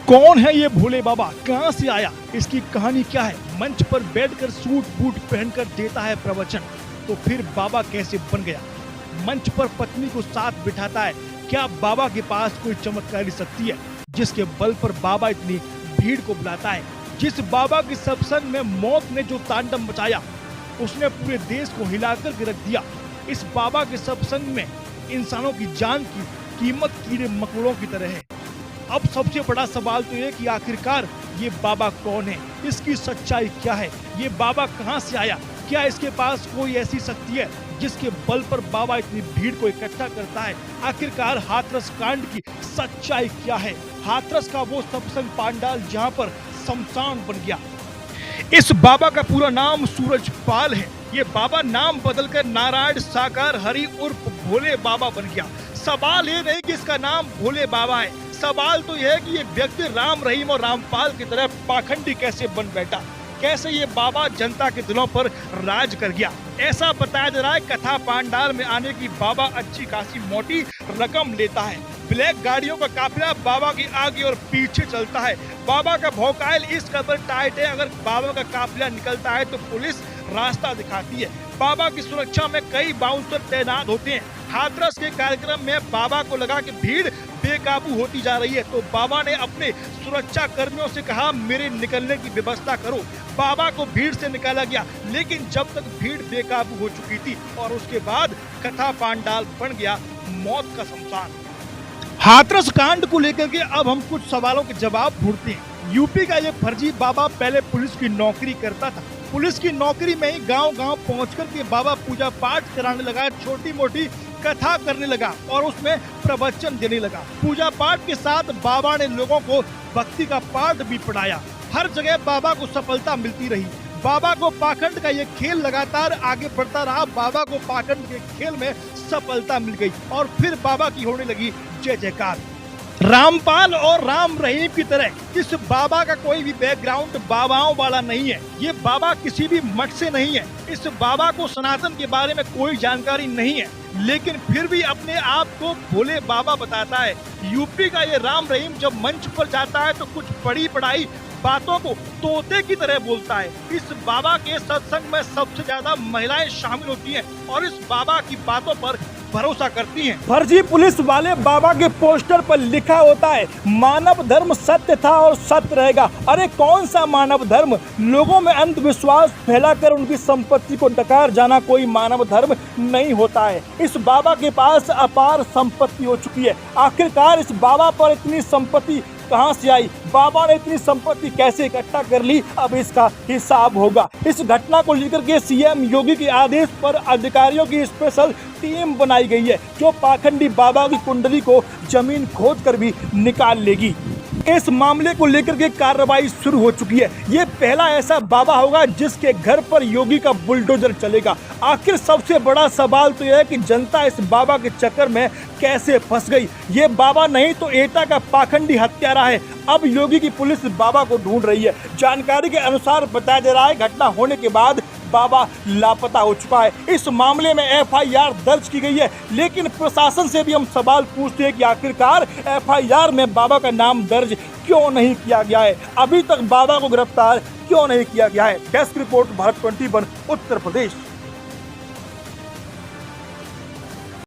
कौन है ये भोले बाबा, कहां से आया, इसकी कहानी क्या है। मंच पर बैठकर सूट बूट पहनकर देता है प्रवचन, तो फिर बाबा कैसे बन गया। मंच पर पत्नी को साथ बिठाता है। क्या बाबा के पास कोई चमत्कारी शक्ति है जिसके बल पर बाबा इतनी भीड़ को बुलाता है। जिस बाबा के सत्संग में मौत ने जो तांडव मचाया, उसने पूरे देश को हिलाकर के रख दिया। इस बाबा के सत्संग में इंसानों की जान की कीमत कीड़े मकोड़ों की तरह है। अब सबसे बड़ा सवाल तो ये कि आखिरकार ये बाबा कौन है, इसकी सच्चाई क्या है, ये बाबा कहां से आया। क्या इसके पास कोई ऐसी शक्ति है जिसके बल पर बाबा इतनी भीड़ को इकट्ठा करता है। आखिरकार हाथरस कांड की सच्चाई क्या है। हाथरस का वो सत्संग पांडाल जहां पर शमशान बन गया। इस बाबा का पूरा नाम सूरजपाल है। ये बाबा नाम बदलकर नारायण साकार हरि उर्फ भोले बाबा बन गया। सवाल ये नहीं कि इसका नाम भोले बाबा है, सवाल तो यह है कि ये व्यक्ति राम रहीम और रामपाल की तरह पाखंडी कैसे बन बैठा। कैसे ये बाबा जनता के दिलों पर राज कर गया। ऐसा बताया जा रहा है कथा पांडाल में आने की बाबा अच्छी खासी मोटी रकम लेता है। ब्लैक गाड़ियों का काफिला बाबा की आगे और पीछे चलता है। बाबा का भौकाल इस कदर टाइट है, अगर बाबा का काफिला निकलता है तो पुलिस रास्ता दिखाती है। बाबा की सुरक्षा में कई बाउंसर तैनात होते हैं। हाथरस के कार्यक्रम में बाबा को लगा कि भीड़ बेकाबू होती जा रही है, तो बाबा ने अपने सुरक्षा कर्मियों से कहा मेरे निकलने की व्यवस्था करो। बाबा को भीड़ से निकाला गया, लेकिन जब तक भीड़ बेकाबू हो चुकी थी और उसके बाद कथा पांडाल बन गया मौत का शमशान। हाथरस कांड को लेकर के अब हम कुछ सवालों के जवाब ढूंढते हैं। यूपी का ये फर्जी बाबा पहले पुलिस की नौकरी करता था। पुलिस की नौकरी में ही गांव-गांव पहुंचकर के बाबा पूजा पाठ कराने लगा, छोटी मोटी कथा करने लगा और उसमें प्रवचन देने लगा। पूजा पाठ के साथ बाबा ने लोगों को भक्ति का पाठ भी पढ़ाया। हर जगह बाबा को सफलता मिलती रही। बाबा को पाखंड का ये खेल लगातार आगे बढ़ता रहा। बाबा को पाखंड के खेल में सफलता मिल गई और फिर बाबा की होने लगी जय जयकार। रामपाल और राम रहीम की तरह इस बाबा का कोई भी बैकग्राउंड बाबाओं वाला नहीं है। ये बाबा किसी भी मठ से नहीं है। इस बाबा को सनातन के बारे में कोई जानकारी नहीं है, लेकिन फिर भी अपने आप को भोले बाबा बताता है। यूपी का ये राम रहीम जब मंच पर जाता है तो कुछ पढ़ी पढ़ाई बातों को तोते की तरह बोलता है। इस बाबा के सत्संग में सबसे ज्यादा महिलाएं शामिल होती हैं और इस बाबा की बातों पर भरोसा करती हैं। फर्जी पुलिस वाले बाबा के पोस्टर पर लिखा होता है मानव धर्म सत्य था और सत्य रहेगा। अरे कौन सा मानव धर्म? लोगों में अंधविश्वास फैलाकर उनकी संपत्ति को डकार जाना कोई मानव धर्म नहीं होता है। इस बाबा के पास अपार संपत्ति हो चुकी है। आखिरकार इस बाबा पर इतनी संपत्ति कहां से आई? बाबा ने इतनी संपत्ति कैसे इकट्ठा कर ली? अब इसका हिसाब होगा। इस घटना को लेकर के सीएम योगी के आदेश पर अधिकारियों की स्पेशल टीम बनाई गई है, जो पाखंडी बाबा की कुंडली को जमीन खोद कर भी निकाल लेगी। इस मामले को लेकर के कार्रवाई शुरू हो चुकी है। ये पहला ऐसा बाबा होगा जिसके घर पर योगी का बुलडोजर चलेगा। आखिर सबसे बड़ा सवाल तो यह है कि जनता इस बाबा के चक्कर में कैसे फंस गई। ये बाबा नहीं तो एटा का पाखंडी हत्यारा है। अब योगी की पुलिस बाबा को ढूंढ रही है। जानकारी के अनुसार बताया जा रहा है घटना होने के बाद बाबा लापता हो चुका है। इस मामले में एफआईआर दर्ज की गई है, लेकिन प्रशासन से भी हम सवाल पूछते हैं कि आखिरकार एफआईआर में बाबा का नाम दर्ज क्यों नहीं किया गया है। अभी तक बाबा को गिरफ्तार क्यों नहीं किया गया है। Desk report Bharat 21 Uttar Pradesh.